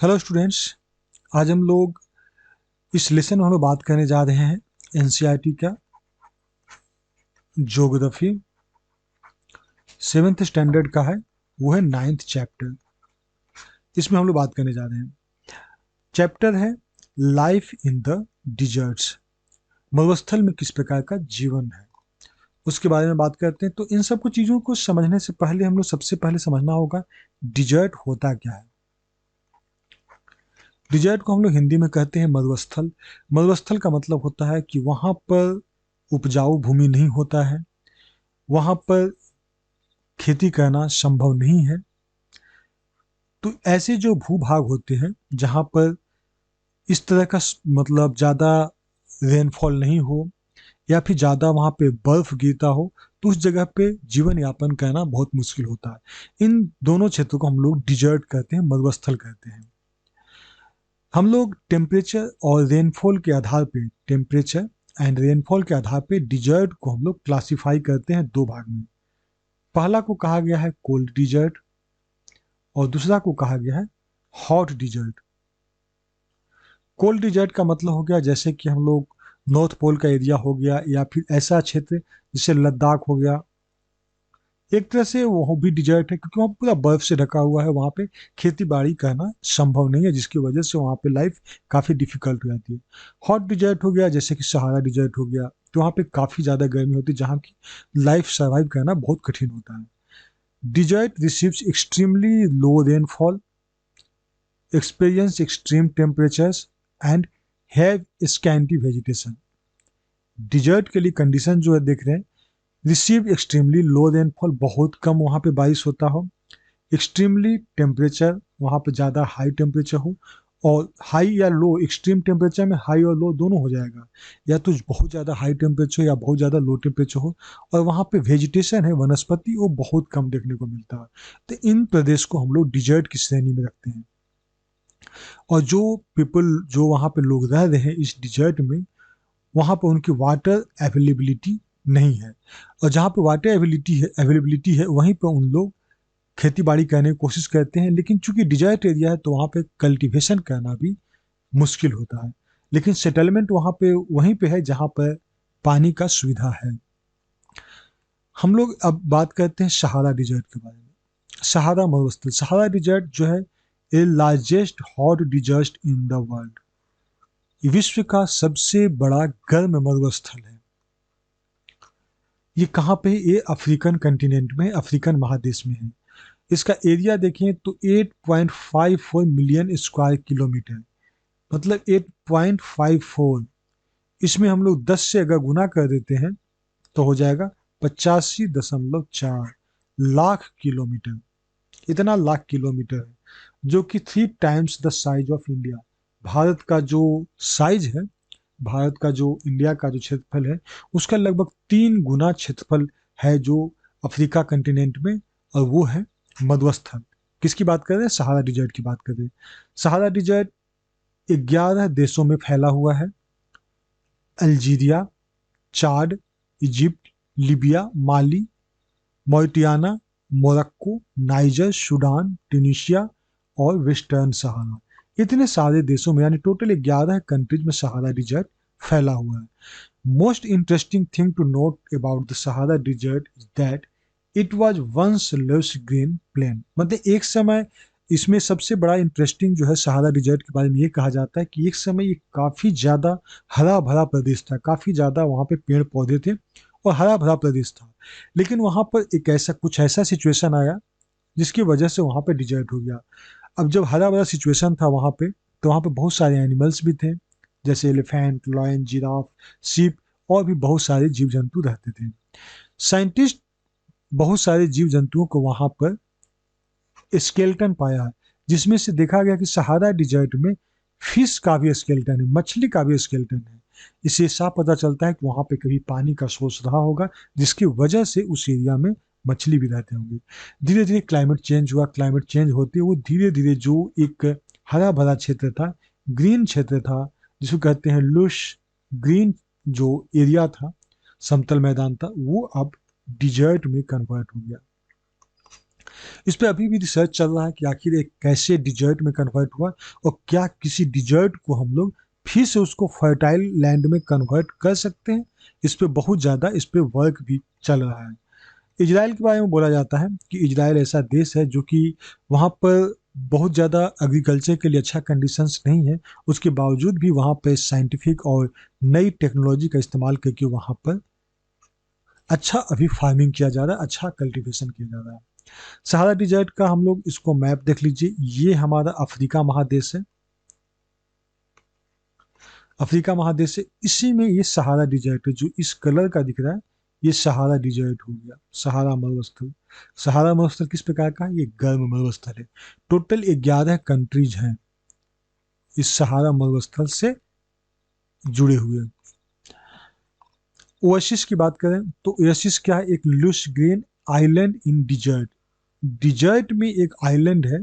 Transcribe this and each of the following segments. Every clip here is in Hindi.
Hello students. आज हम लोग इस लेसन में हम लोग बात करने जा रहे हैं एनसीईआरटी का ज्योग्राफी 7th स्टैंडर्ड का है। वो है 9th चैप्टर। इसमें हम लोग बात करने जा रहे हैं। चैप्टर है लाइफ इन द डिजर्ट्स। मरुस्थल में किस प्रकार का जीवन है उसके बारे में बात करते हैं। तो इन सब कुछ चीज़ों को समझने से पहले हम लोग सबसे पहले समझना होगा डिजर्ट होता क्या है। डिजर्ट को हम लोग हिंदी में कहते हैं मरुस्थल। मरुस्थल का मतलब होता है कि वहाँ पर उपजाऊ भूमि नहीं होता है, वहाँ पर खेती करना संभव नहीं है। तो ऐसे जो भूभाग होते हैं जहाँ पर इस तरह का मतलब ज़्यादा रेनफॉल नहीं हो या फिर ज़्यादा वहाँ पे बर्फ गिरता हो, तो उस जगह पे जीवन यापन करना बहुत मुश्किल होता है। इन दोनों क्षेत्रों को हम लोग डिजर्ट कहते हैं, मरुस्थल कहते हैं। हम लोग टेम्परेचर और रेनफॉल के आधार पे, टेम्परेचर एंड रेनफॉल के आधार पे डिजर्ट को हम लोग क्लासिफाई करते हैं दो भाग में। पहला को कहा गया है कोल्ड डिजर्ट और दूसरा को कहा गया है हॉट डिजर्ट। कोल्ड डिजर्ट का मतलब हो गया जैसे कि हम लोग नॉर्थ पोल का एरिया हो गया या फिर ऐसा क्षेत्र जैसे लद्दाख हो गया। एक तरह से वो भी डिजर्ट है क्योंकि वहाँ पूरा बर्फ से ढका हुआ है, वहाँ पे खेती बाड़ी करना संभव नहीं है, जिसकी वजह से वहाँ पे लाइफ काफ़ी डिफिकल्ट हो जाती है। हॉट डिजर्ट हो गया जैसे कि सहारा डिजर्ट हो गया, तो वहाँ पे काफ़ी ज़्यादा गर्मी होती है जहाँ की लाइफ सर्वाइव करना बहुत कठिन होता है। Desert receives extremely low rainfall, experience extreme temperatures and have scanty vegetation। Desert के लिए कंडीशन जो है देख रहे हैं, रिसीव एक्सट्रीमली लो रेनफॉल, बहुत कम वहाँ पे बारिश होता हो, एक्सट्रीमली टेम्परेचर, वहाँ पे ज़्यादा हाई टेम्परेचर हो, और हाई या लो, एक्सट्रीम टेम्परेचर में हाई और लो दोनों हो जाएगा, या तो बहुत ज़्यादा हाई टेम्परेचर या बहुत ज़्यादा लो टेम्परेचर हो, और वहाँ पे वेजिटेशन है, वनस्पति, वो बहुत कम देखने को मिलता है। तो इन प्रदेश को हम लोग डिजर्ट की श्रेणी में रखते हैं। और जो पीपल, जो वहाँ पे लोग रह रहे हैं इस डिजर्ट में, वहाँ पर उनकी वाटर अवेलेबिलिटी नहीं है, और जहाँ पे वाटर अवेलेबिलिटी है वहीं पर उन लोग खेती बाड़ी करने की कोशिश करते हैं। लेकिन चूंकि डिजर्ट एरिया है तो वहाँ पे कल्टीवेशन करना भी मुश्किल होता है। लेकिन सेटलमेंट वहाँ पे वहीं पे है जहाँ पर पानी का सुविधा है। हम लोग अब बात करते हैं सहारा डिजर्ट के बारे में। सहारा मरुस्थल, सहारा डिजर्ट जो है a largest hot desert in the world, विश्व का सबसे बड़ा गर्म मरुस्थल है। ये कहाँ पे? ये अफ्रीकन कंटिनेंट में, अफ्रीकन महादेश में है। इसका एरिया देखें तो 8.54 मिलियन स्क्वायर किलोमीटर, मतलब 8.54। इसमें हम लोग 10 से अगर गुना कर देते हैं तो हो जाएगा 85.4 लाख किलोमीटर। इतना लाख किलोमीटर है, जो कि 3 times the size of India. Bharat का जो साइज है, भारत का जो इंडिया का जो क्षेत्रफल है, उसका लगभग 3 गुना क्षेत्रफल है जो अफ्रीका कंटिनेंट में, और वो है मरुस्थल। किसकी बात कर रहे हैं? सहारा डिजर्ट की बात कर रहे हैं। सहारा डिजर्ट 11 देशों में फैला हुआ है। Algeria, Chad, Egypt, Libya, Mali, Mauritania, Morocco, Niger, Sudan, Tunisia और वेस्टर्न सहारा। इतने सारे देशों में, यानी टोटल 11 कंट्रीज में सहारा डिजर्ट फैला हुआ है। Most interesting thing to note about the Sahara desert is that it was once lush green plain. मतलब एक समय, इसमें सबसे बड़ा इंटरेस्टिंग जो है सहारा डिजर्ट के बारे में ये कहा जाता है कि एक समय ये काफ़ी ज़्यादा हरा भरा प्रदेश था, काफ़ी ज़्यादा वहाँ पे पेड़ पौधे थे और हरा भरा प्रदेश था। लेकिन वहाँ पर एक ऐसा, कुछ ऐसा सिचुएशन आया जिसकी वजह से वहाँ पे डिजर्ट हो गया। अब जब हरा भरा सिचुएशन था वहाँ पे, तो वहाँ पे बहुत सारे एनिमल्स भी थे, जैसे एलिफेंट, लॉयन, जिराफ, सीप, और भी बहुत सारे जीव जंतु रहते थे। साइंटिस्ट बहुत सारे जीव जंतुओं को वहाँ पर स्केल्टन पाया है, जिसमें से देखा गया कि सहारा डिजर्ट में फिश का भी स्केल्टन है, मछली का भी स्केल्टन है। इससे साफ पता चलता है कि वहाँ पे कभी पानी का सोर्स रहा होगा, जिसकी वजह से उस एरिया में मछली भी रहते होंगे। धीरे धीरे क्लाइमेट चेंज हुआ, क्लाइमेट चेंज होते वो धीरे धीरे जो एक हरा भरा क्षेत्र था, ग्रीन क्षेत्र था, जिसको कहते हैं लुश ग्रीन, जो एरिया था, समतल मैदान था, वो अब डिजर्ट में कन्वर्ट हो गया। इस पे अभी भी रिसर्च चल रहा है कि आखिर ये कैसे डिजर्ट में कन्वर्ट हुआ, और क्या किसी डिजर्ट को हम लोग फिर से उसको फर्टाइल लैंड में कन्वर्ट कर सकते हैं। इस पे बहुत ज़्यादा इस पे वर्क भी चल रहा है। इजराइल के बारे में बोला जाता है कि इजराइल ऐसा देश है जो कि वहाँ पर बहुत ज़्यादा एग्रीकल्चर के लिए अच्छा कंडीशंस नहीं है, उसके बावजूद भी वहाँ पे साइंटिफिक और नई टेक्नोलॉजी का इस्तेमाल करके वहाँ पर अच्छा अभी फार्मिंग किया जा रहा है, अच्छा कल्टीवेशन किया जा रहा है। सहारा डिजर्ट का हम लोग इसको मैप देख लीजिए, ये हमारा अफ्रीका महादेश है। अफ्रीका महादेश है, इसी में ये सहारा डिजर्ट है, जो इस कलर का दिख रहा है ये सहारा डिजर्ट हो गया, सहारा मरुस्थल। सहारा मरुस्थल किस प्रकार का है? ये गर्म मरुस्थल है। टोटल 11 कंट्रीज हैं इस सहारा मरुस्थल से जुड़े हुए। ओएसिस की बात करें तो ओएसिस क्या है? एक lush green island in desert. Desert में एक आइलैंड है,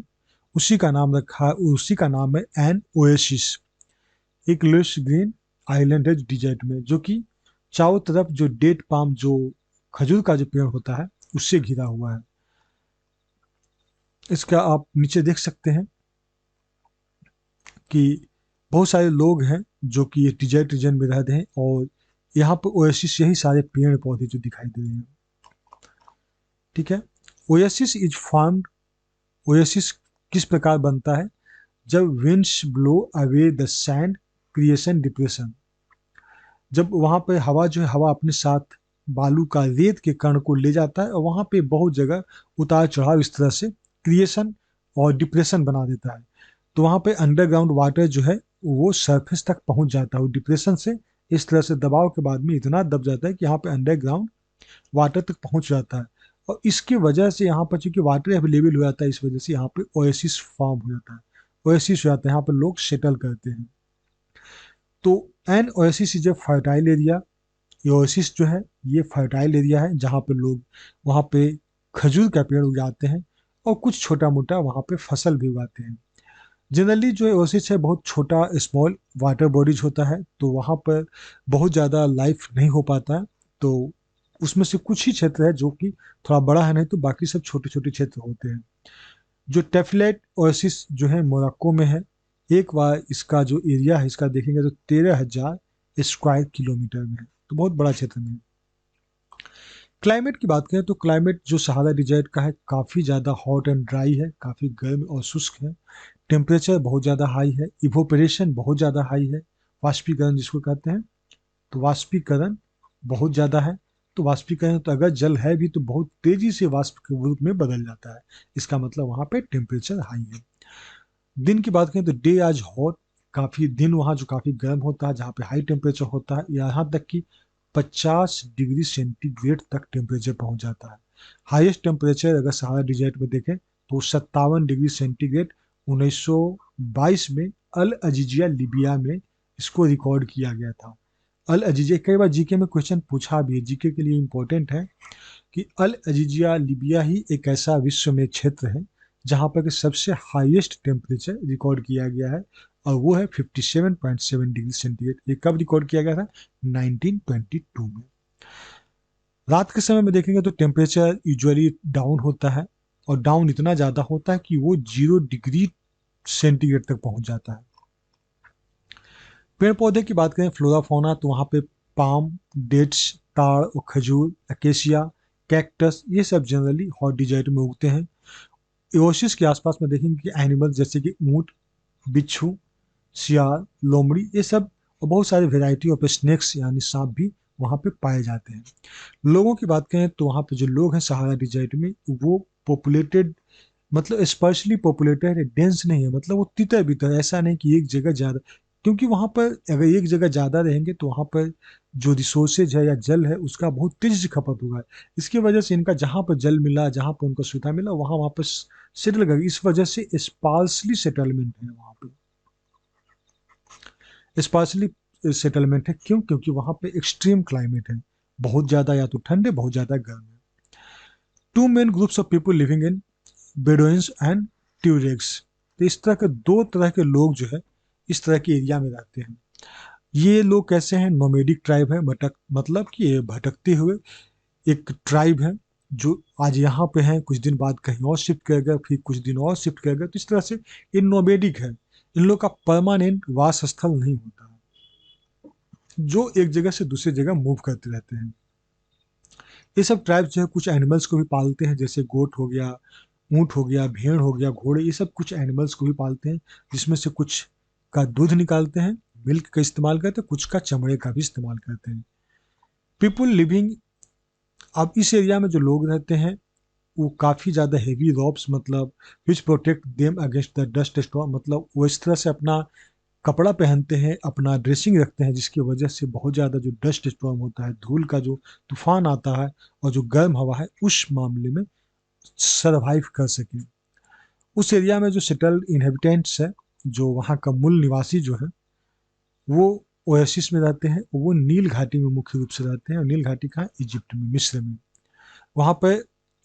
उसी का नाम रखा, उसी का नाम है एन ओएसिस। एक लुश ग्रीन आइलैंड है डिजर्ट में, जो कि चारों तरफ जो डेट पाम, जो खजूर का जो पेड़ होता है, उससे घिरा हुआ है। इसका आप नीचे देख सकते हैं कि बहुत सारे लोग हैं जो कि ये डिजर्ट रीजन में रहते हैं, और यहाँ पर ओएसिस यही सारे पेड़ पौधे जो दिखाई दे रहे हैं। ठीक है। ओएसिस इज फॉर्म्ड, ओएसिस किस प्रकार बनता है? जब winds blow away the sand creation depression. जब वहां पे हवा जो है, हवा अपने साथ बालू का, रेत के कण को ले जाता है, और वहां पे बहुत जगह उतार चढ़ाव इस तरह से क्रिएशन और डिप्रेशन बना देता है। तो वहां पे अंडरग्राउंड वाटर जो है वो सरफेस तक पहुंच जाता है, डिप्रेशन से इस तरह से दबाव के बाद में इतना दब जाता है कि यहाँ पे अंडरग्राउंड वाटर तक पहुंच जाता है। और इसकी वजह से यहाँ पर चूंकि वाटर अवेलेबल हो जाता है, इस वजह से यहाँ पे ओएसिस फॉर्म हो जाता है, ओएसिस हो जाता है, यहाँ पर लोग सेटल करते हैं। तो an oasis is a fertile area. ये ओएसिस जो है ये फर्टाइल एरिया है, जहाँ पे लोग वहाँ पे खजूर का पेड़ उगाते हैं, और कुछ छोटा मोटा वहाँ पे फसल भी उगाते हैं। जनरली जो ओएसिस है बहुत छोटा स्मॉल वाटर बॉडीज होता है, तो वहाँ पर बहुत ज़्यादा लाइफ नहीं हो पाता है। तो उसमें से कुछ ही क्षेत्र है जो कि थोड़ा बड़ा है, नहीं तो बाकी सब छोटे छोटे क्षेत्र होते हैं। जो टेफलेट ओएसिस जो है मोरक्को में है। एक बार इसका जो एरिया है इसका देखेंगे तो 13,000 स्क्वायर किलोमीटर में है, तो बहुत बड़ा क्षेत्र में है। क्लाइमेट की बात करें तो क्लाइमेट जो सहारा डिजर्ट का है काफ़ी ज़्यादा हॉट एंड ड्राई है, काफ़ी गर्म और शुष्क है। टेम्परेचर बहुत ज़्यादा हाई है, इवोपरेशन बहुत ज़्यादा हाई है, वाष्पीकरण जिसको कहते हैं, तो वाष्पीकरण बहुत ज़्यादा है। तो वाष्पीकरण, तो अगर जल है भी तो बहुत तेजी से वाष्प के रूप में बदल जाता है, इसका मतलब वहाँ पे टेम्परेचर हाई है। दिन की बात करें तो डे आज हॉट, काफ़ी दिन वहाँ जो काफ़ी गर्म होता है, जहाँ पे हाई टेम्परेचर होता है, यहाँ तक कि 50 डिग्री सेंटीग्रेड तक टेम्परेचर पहुँच जाता है। हाईएस्ट टेम्परेचर अगर सहारा डिजर्ट में देखें तो 57 डिग्री सेंटीग्रेड 1922 में अल अजीजिया लिबिया में इसको रिकॉर्ड किया गया था। अल अजीजिया कई बार जीके में क्वेश्चन पूछा भी है, जीके के लिए इम्पोर्टेंट है कि अल अजीजिया लिबिया ही एक ऐसा विश्व में क्षेत्र है जहाँ पर कि सबसे हाईएस्ट टेम्परेचर रिकॉर्ड किया गया है, और वो है 57.7 डिग्री सेंटीग्रेड। ये कब रिकॉर्ड किया गया था? 1922 में। रात के समय में देखेंगे तो टेम्परेचर यूजुअली डाउन होता है, और डाउन इतना ज़्यादा होता है कि वो 0 डिग्री सेंटीग्रेड तक पहुंच जाता है। पेड़ पौधे की बात करें, फ्लोरा फौना, तो वहाँ पे पाम, डेट्स, ताड़ और खजूर, अकेशिया, कैक्टस, ये सब जनरली हॉट डिजर्ट में उगते हैं। ओएसिस के आसपास में देखेंगे कि एनिमल्स जैसे कि ऊंट, बिच्छू, सियार, लोमड़ी, ये सब, और बहुत सारे वेराइटी ऑफ स्नेक्स यानी सांप भी वहाँ पे पाए जाते हैं। लोगों की बात करें तो वहाँ पे जो लोग हैं सहारा डिजर्ट में, वो पॉपुलेटेड, मतलब स्पर्शली पॉपुलेटेड है, डेंस नहीं है, मतलब वो तितर बितर, ऐसा नहीं कि एक जगह ज़्यादा, क्योंकि वहाँ पर अगर एक जगह ज़्यादा रहेंगे तो वहाँ पर जो रिसोर्सेज है या जल है उसका बहुत तेजी से खपत होगा। इसकी वजह से इनका जहाँ पर जल मिला, जहाँ पर उनको सुविधा मिला, वहाँ वापस सेटल कर, इस वजह से स्पार्सली सेटलमेंट है वहाँ पे। स्पार्सली सेटलमेंट है क्यों? क्योंकि वहाँ पे एक्सट्रीम क्लाइमेट है, बहुत ज़्यादा या तो ठंड है, बहुत ज़्यादा गर्म है। Two main groups of people living in Bedouins and Tuaregs. तो इस तरह के दो तरह के लोग जो है इस तरह के एरिया में रहते हैं। ये लोग कैसे हैं? नोमेडिक ट्राइब है, भटक, मतलब कि ये भटकते हुए एक ट्राइब है, जो आज यहाँ पे हैं कुछ दिन बाद कहीं और शिफ्ट कर गए, फिर कुछ दिन और शिफ्ट कर गए, तो इस तरह से ये नोबेडिक है। इन लोग का परमानेंट वास स्थल नहीं होता, जो एक जगह से दूसरी जगह मूव करते रहते हैं। ये सब ट्राइब्स जो है कुछ एनिमल्स को भी पालते हैं, जैसे गोट हो गया, ऊंट हो गया, भेड़ हो गया, घोड़े, ये सब कुछ एनिमल्स को भी पालते हैं, जिसमें से कुछ का दूध निकालते हैं, मिल्क का इस्तेमाल करते हैं, कुछ का चमड़े का भी इस्तेमाल करते हैं। पीपुल लिविंग, अब इस एरिया में जो लोग रहते हैं वो काफ़ी ज़्यादा हेवी रॉब्स, मतलब विच protect them against the dust storm, मतलब वो इस तरह से अपना कपड़ा पहनते हैं, अपना ड्रेसिंग रखते हैं, जिसकी वजह से बहुत ज़्यादा जो डस्ट स्टॉर्म होता है, धूल का जो तूफान आता है और जो गर्म हवा है, उस मामले में सरवाइव कर सकें। उस एरिया में जो सेटल्ड इनहेबिटेंट्स है, जो वहाँ का मूल निवासी जो है, वो ओएसिस में रहते हैं, वो नील घाटी में मुख्य रूप से रहते हैं। और नील घाटी कहाँ? इजिप्ट में, मिस्र में। वहाँ पे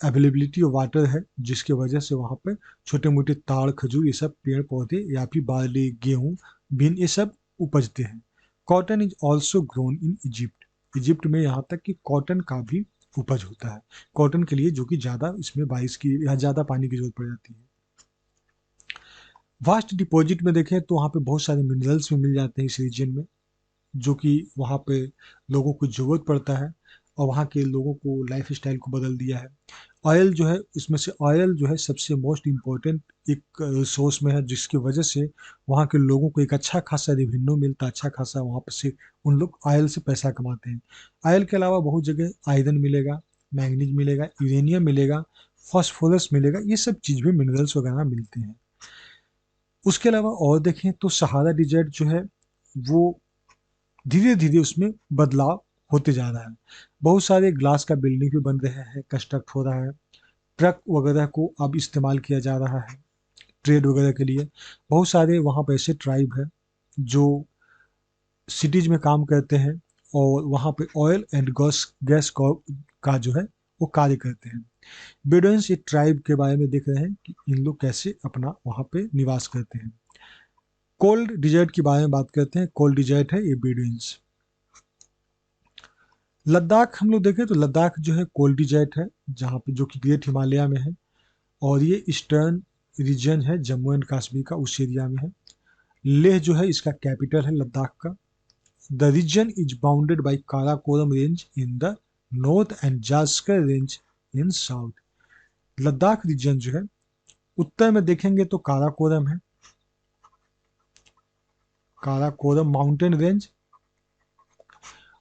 अवेलेबिलिटी ऑफ वाटर है, जिसकी वजह से वहाँ पे छोटे मोटे ताड़, खजूर, ये सब पेड़ पौधे, या फिर बार्ली, गेहूँ, बीन, ये सब उपजते हैं। Cotton is also grown in Egypt, Egypt में यहाँ तक कि कॉटन का भी उपज होता है, कॉटन के लिए, जो कि ज़्यादा इसमें बारिश की या ज़्यादा पानी की जरूरत पड़ जाती है। वास्ट डिपॉजिट में देखें तो वहाँ पे बहुत सारे मिनरल्स भी मिल जाते हैं इस रीजन में, जो कि वहाँ पे लोगों को ज़रूरत पड़ता है, और वहाँ के लोगों को लाइफ स्टाइल को बदल दिया है। ऑयल जो है, इसमें से ऑयल जो है सबसे मोस्ट इम्पोर्टेंट एक सोर्स में है, जिसकी वजह से वहाँ के लोगों को एक अच्छा खासा रेवेन्यू मिलता है, अच्छा खासा वहाँ पर से उन लोग ऑयल से पैसा कमाते हैं। ऑयल के अलावा बहुत जगह आयरन मिलेगा, मैंगनीज मिलेगा, यूरेनियम मिलेगा, फॉस्फोरस मिलेगा, ये सब चीज़ भी मिनरल्स वगैरह मिलते हैं। उसके अलावा और देखें तो सहारा डिजर्ट जो है, वो धीरे धीरे उसमें बदलाव होते जा रहा है। बहुत सारे ग्लास का बिल्डिंग भी बन रहे हैं, कंस्ट्रक्ट हो रहा है, ट्रक वगैरह को अब इस्तेमाल किया जा रहा है ट्रेड वगैरह के लिए। बहुत सारे वहाँ पे ऐसे ट्राइब है जो सिटीज में काम करते हैं, और वहाँ पे ऑयल एंड गैस गैस का जो है वो कार्य करते हैं। बेडुइन्स एक ट्राइब के बारे में देख रहे हैं कि इन लोग कैसे अपना वहाँ पे निवास करते हैं। कोल्ड डिजर्ट के बारे में बात करते हैं। कोल्ड डिजर्ट है ये बेडुइन्स। लद्दाख हम लोग देखें तो लद्दाख जो है कोल्ड डिजर्ट है, जहाँ पे, जो कि ग्रेट हिमालय में है, और ये ईस्टर्न रीजन है, जम्मू एंड कश्मीर का, उस एरिया में है। लेह जो है इसका कैपिटल है लद्दाख का। The region is bounded by Karakoram range in the north and Zaskar range in south. Ladakh region जो है, उत्तर में देखेंगे तो काराकोरम है, काराकोरम माउंटेन रेंज,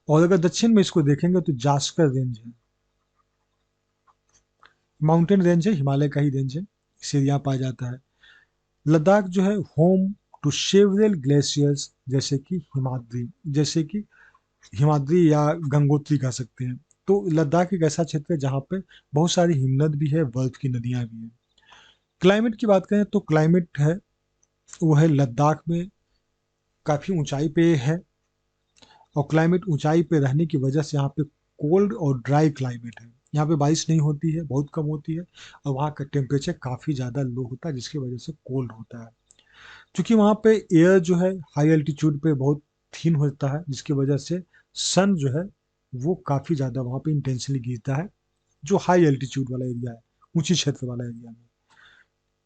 और अगर दक्षिण में इसको देखेंगे तो जास्कर रेंज है, माउंटेन रेंज है, हिमालय का ही रेंज है, इस एरिया पाया जाता है। लद्दाख जो है होम टू सेवरल ग्लेशियर्स, जैसे कि हिमाद्री या गंगोत्री कह सकते हैं। तो लद्दाख एक ऐसा क्षेत्र है जहाँ पे बहुत सारी हिमनद भी है, बर्फ की नदियाँ भी हैं। क्लाइमेट की बात करें तो क्लाइमेट है, वो है लद्दाख में काफ़ी ऊंचाई पे है, और क्लाइमेट ऊंचाई पे रहने की वजह से यहाँ पे कोल्ड और ड्राई क्लाइमेट है। यहाँ पे बारिश नहीं होती है, बहुत कम होती है, और वहाँ का टेम्परेचर काफ़ी ज़्यादा लो होता है, जिसकी वजह से कोल्ड होता है। क्योंकि वहाँ पे एयर जो है हाई एल्टीट्यूड पे बहुत थीन होता है, जिसकी वजह से सन जो है वो काफ़ी ज़्यादा वहाँ पे इंटेंसली गिरता है, जो हाई एल्टीट्यूड वाला एरिया है, ऊंची क्षेत्र वाला एरिया में।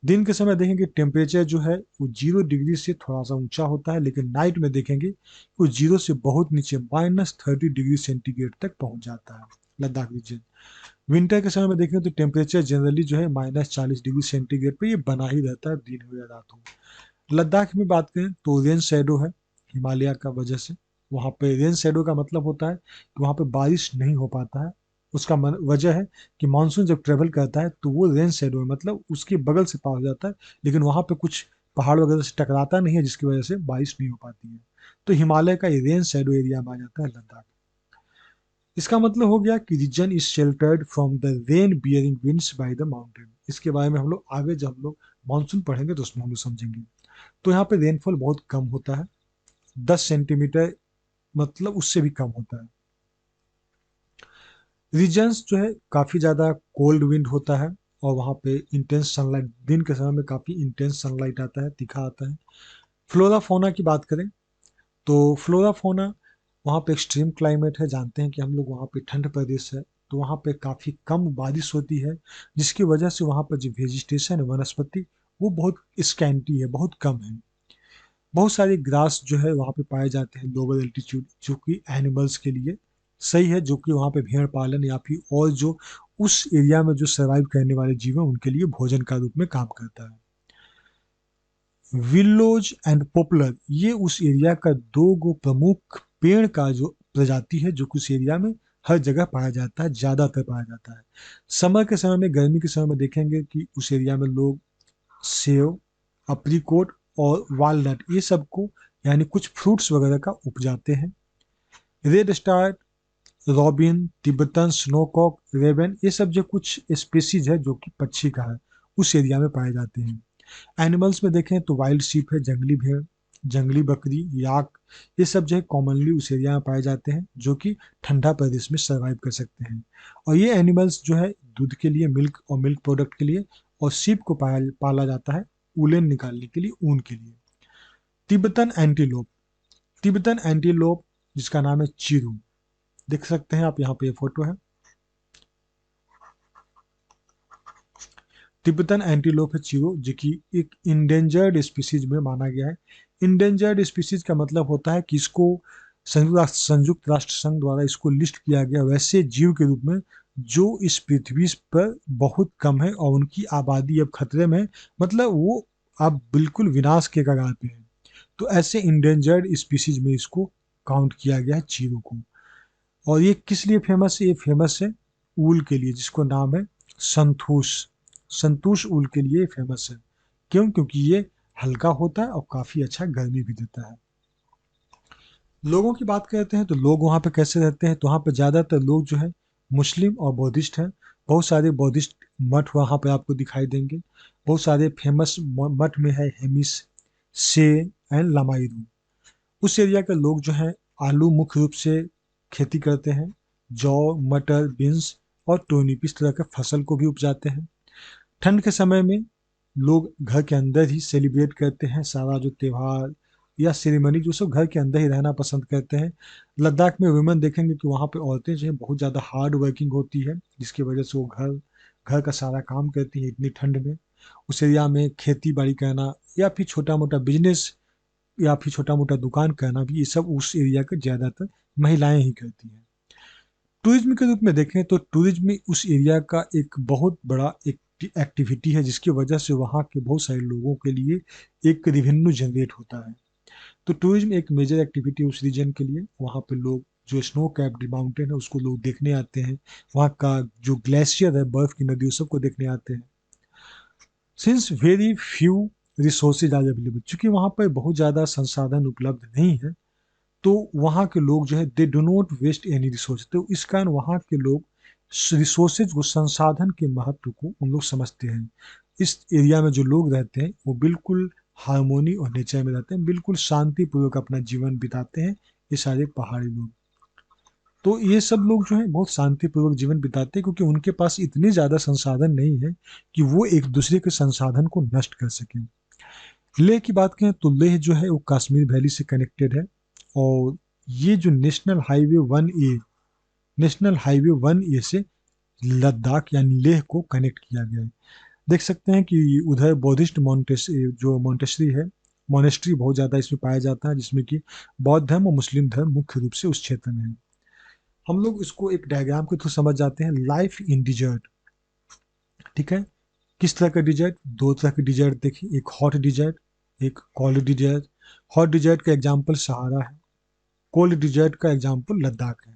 दिन के समय देखेंगे टेम्परेचर जो है वो 0 डिग्री से थोड़ा सा ऊंचा होता है, लेकिन नाइट में देखेंगे वो 0 से बहुत नीचे -30 डिग्री सेंटीग्रेड तक पहुंच जाता है लद्दाख रीजन। विंटर के समय में देखेंगे तो टेम्परेचर जनरली जो है -40 डिग्री सेंटीग्रेड पे ये बना ही रहता है, दिन हो या रात हो। लद्दाख में बात करें तो रेन शेडो है हिमालय का वजह से। वहाँ पे रेन शेडो का मतलब होता है कि वहाँ पे बारिश नहीं हो पाता है। उसका वजह है कि मानसून जब ट्रेवल करता है तो वो रेन शेडो है, मतलब उसके बगल से पार हो जाता है, लेकिन वहाँ पे कुछ पहाड़ वगैरह से टकराता नहीं है, जिसकी वजह से बारिश नहीं हो पाती है। तो हिमालय का ये रेन शेडो एरिया में आ जाता है लद्दाख। इसका मतलब हो गया कि region is sheltered from the rain bearing winds by the mountain. इसके बारे में हम लोग आगे जब हम लोग मानसून पढ़ेंगे तो उसमें हम लोग समझेंगे। तो यहाँ पे रेनफॉल बहुत कम होता है, 10 सेंटीमीटर, मतलब उससे भी कम होता है। रीजन्स जो है काफ़ी ज़्यादा कोल्ड विंड होता है, और वहाँ पे इंटेंस सनलाइट, दिन के समय में काफ़ी इंटेंस सनलाइट आता है, तीखा आता है। फ्लोरा फोना की बात करें तो फ्लोरा फोना, वहाँ पे एक्सट्रीम क्लाइमेट है, जानते हैं कि हम लोग वहाँ पे ठंड प्रदेश है, तो वहाँ पे काफ़ी कम बारिश होती है, जिसकी वजह से वहाँ पर जो वेजिटेशन है, वनस्पति, वो बहुत स्कैंटी है, बहुत कम है। बहुत सारे ग्रास जो है वहाँ पे पाए जाते हैं लोअर एल्टीट्यूड, जो कि एनिमल्स के लिए सही है, जो कि वहाँ पे भेड़ पालन या फिर और जो उस एरिया में जो सर्वाइव करने वाले जीव हैं उनके लिए भोजन का रूप में काम करता है। विलोज एंड पॉपुलर, ये उस एरिया का दो गो प्रमुख पेड़ का जो प्रजाति है, जो कि उस एरिया में हर जगह पाया जाता है, ज्यादातर पाया जाता है। समर के समय में, गर्मी के समय में देखेंगे कि उस एरिया में लोग सेव, अप्रीकोट और वालनट, ये सब को यानी कुछ फ्रूट्स वगैरह का उपजाते हैं। Red star, robin, Tibetan snowcock, raven, ये सब जो कुछ स्पीसीज है जो कि पक्षी का है, उस एरिया में पाए जाते हैं। एनिमल्स में देखें तो वाइल्ड शीप है, जंगली भेड़, जंगली बकरी, याक, ये सब जो है कॉमनली उस एरिया में पाए जाते हैं, जो कि ठंडा प्रदेश में सर्वाइव कर सकते हैं। और ये एनिमल्स जो है दूध के लिए, मिल्क और मिल्क प्रोडक्ट के लिए, और शीप को पाला जाता है उलेन निकालने के लिए, ऊन के लिए। तिब्बतन एंटीलोप, तिब्बतन एंटीलोप जिसका नाम है चीरू, देख सकते हैं आप यहाँ पे, ये फोटो है। तिब्बतन एंटीलोप है चीरो, जो कि एक इंडेंजर्ड स्पीसीज में माना गया है। इंडेंजर्ड स्पीसीज का मतलब होता है कि इसको संयुक्त राष्ट्र संघ द्वारा इसको लिस्ट किया गया वैसे जीव के रूप में जो इस पृथ्वी पर बहुत कम है और उनकी आबादी अब खतरे में है, मतलब वो अब बिल्कुल विनाश के कगार पे है। तो ऐसे इंडेंजर्ड स्पीसीज में इसको काउंट किया गया है चीरू को। और ये किस लिए फेमस है? ये फेमस है ऊल के लिए, जिसको नाम है संतूष। संतूष ऊल के लिए फेमस है। क्यों? क्योंकि ये हल्का होता है और काफी अच्छा गर्मी भी देता है। लोगों की बात करते हैं तो लोग वहाँ पे कैसे रहते हैं, तो वहाँ पे ज्यादातर लोग जो है मुस्लिम और बौद्धिस्ट हैं। बहुत सारे बौद्धिस्ट मठ वहाँ पे आपको दिखाई देंगे। बहुत सारे फेमस मठ में है हेमिस, से एंड लामाईरू। उस एरिया के लोग जो हैं आलू मुख्य रूप से खेती करते हैं, जौ, मटर, बीन्स और टोनिप इस तरह के फसल को भी उपजाते हैं। ठंड के समय में लोग घर के अंदर ही सेलिब्रेट करते हैं सारा जो त्योहार या सेरेमनी, जो सब घर के अंदर ही रहना पसंद करते हैं। लद्दाख में वुमेन देखेंगे कि वहाँ पे औरतें जो है बहुत ज़्यादा हार्ड वर्किंग होती है, जिसकी वजह से वो घर घर का सारा काम करती है इतनी ठंड में। उस एरिया में खेती बाड़ी करना या फिर छोटा मोटा बिजनेस या फिर छोटा मोटा दुकान करना भी, ये सब उस एरिया के ज़्यादातर महिलाएं ही करती हैं। टूरिज्म के रूप में देखें तो टूरिज्म उस एरिया का एक बहुत बड़ा एक एक्टिविटी है, जिसकी वजह से वहाँ के बहुत सारे लोगों के लिए एक रेवेन्यू जनरेट होता है। तो टूरिज्म एक मेजर एक्टिविटी उस रीजन के लिए। वहाँ पे लोग जो स्नो कैप्ड माउंटेन है उसको लोग देखने आते हैं, वहाँ का जो ग्लेशियर है, बर्फ की नदी, उस सबको देखने आते हैं। Since very few resources are available, चूंकि वहाँ पर बहुत ज़्यादा संसाधन उपलब्ध नहीं है, तो वहाँ के लोग जो है they do not waste any resource. तो इस कारण वहाँ के लोग रिसोर्सेज को, संसाधन के महत्व को उन लोग समझते हैं। इस एरिया में जो लोग रहते हैं वो बिल्कुल हारमोनी और नेचर में रहते हैं, बिल्कुल शांतिपूर्वक अपना जीवन बिताते हैं, ये सारे पहाड़ी लोग। तो ये सब लोग जो है बहुत शांतिपूर्वक जीवन बिताते हैं, क्योंकि उनके पास इतनी ज़्यादा संसाधन नहीं है कि वो एक दूसरे के संसाधन को नष्ट कर सकें। लेह की बात करें तो लेह जो है वो कश्मीर वैली से कनेक्टेड है। और ये जो नेशनल हाईवे 1A से लद्दाख यानी लेह को कनेक्ट किया गया है। देख सकते हैं कि उधर बौद्धिस्ट जो मॉन्टेस्ट्री है, मोनेस्ट्री बहुत ज़्यादा इसमें पाया जाता है, जिसमें कि बौद्ध धर्म और मुस्लिम धर्म मुख्य रूप से उस क्षेत्र में है। हम लोग इसको एक डायग्राम के थ्रू समझ जाते हैं, लाइफ इन डिजर्ट। ठीक है, किस तरह का डिजर्ट? दो तरह के डिजर्ट देखिए, एक हॉट डिजर्ट, एक कोल्ड डिजर्ट। हॉट डिजर्ट का एग्जाम्पल सहारा है, कोल्ड डिजर्ट का एग्जाम्पल लद्दाख है।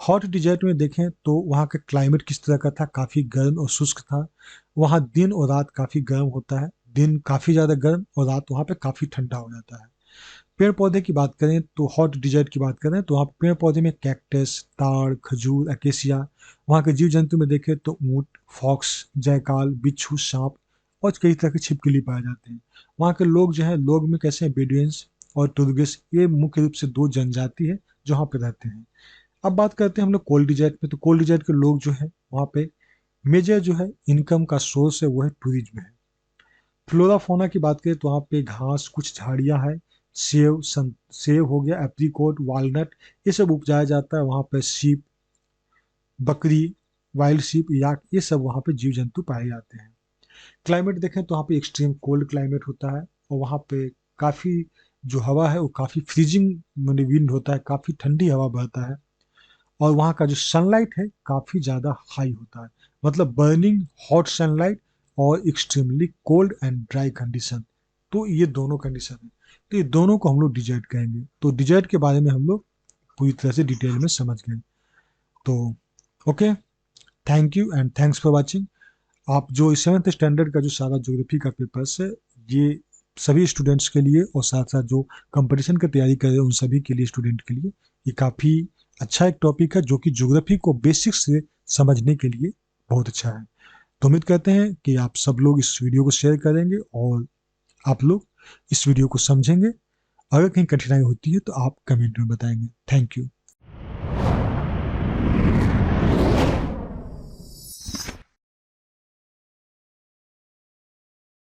हॉट डिजर्ट में देखें तो वहाँ का क्लाइमेट किस तरह का था, काफ़ी गर्म और शुष्क था। वहाँ दिन और रात काफ़ी गर्म होता है, दिन काफ़ी ज़्यादा गर्म और रात वहाँ पे काफ़ी ठंडा हो जाता है। पेड़ पौधे की बात करें तो हॉट डिजर्ट की बात करें तो वहाँ पेड़ पौधे में कैक्टस, ताड़, खजूर, अकेसिया। वहाँ के जीव जंतु में देखें तो ऊँट, फॉक्स, जयकाल, बिच्छू, सांप और कई तरह के छिपकली पाए जाते हैं। वहाँ के लोग जो है, लोग में कैसे हैं, बेडुइन्स और टुर्गिस, ये मुख्य रूप से दो जनजाति है जो वहाँ पे रहते हैं। अब बात करते हैं हम लोग कोल्ड डिजर्ट में। तो कोल्ड डिजर्ट के लोग जो है वहाँ पे मेजर जो है इनकम का सोर्स है वो है टूरिज्म है। फ्लोरा फोना की बात करें तो वहाँ पे घास, कुछ झाड़ियाँ हैं, सेब हो गया, एप्रीकोट, वालनट, ये सब उपजाया जाता है। वहाँ पे शीप, बकरी वाइल्ड शीप, याक, ये सब वहाँ पे जीव जंतु पाए जाते हैं। क्लाइमेट देखें तो वहाँ पे एक्सट्रीम कोल्ड क्लाइमेट होता है, और वहाँ पे काफ़ी जो हवा है वो काफ़ी फ्रीजिंग मैंने विंड होता है, काफ़ी ठंडी हवा बहता है। और वहाँ का जो सनलाइट है काफ़ी ज़्यादा हाई होता है, मतलब बर्निंग हॉट सनलाइट और extremely cold and dry condition. तो ये दोनों कंडीशन है, तो ये दोनों को हम लोग डिजर्ट कहेंगे। तो डिजर्ट के बारे में हम लोग पूरी तरह से डिटेल में समझ गए। तो okay, thank you and thanks for watching. आप जो सेवन्थ स्टैंडर्ड का जो सारा ज्योग्राफी का पेपर्स है, ये सभी स्टूडेंट्स के लिए और साथ साथ जो कंपटीशन की तैयारी कर रहे हैं उन सभी के लिए, स्टूडेंट के लिए ये काफ़ी अच्छा एक टॉपिक है, जो कि ज्योग्राफी को बेसिक्स से समझने के लिए बहुत अच्छा है। तो उम्मीद करते हैं कि आप सब लोग इस वीडियो को शेयर करेंगे और आप लोग इस वीडियो को समझेंगे। अगर कहीं कठिनाई होती है तो आप कमेंट में बताएंगे। Thank you.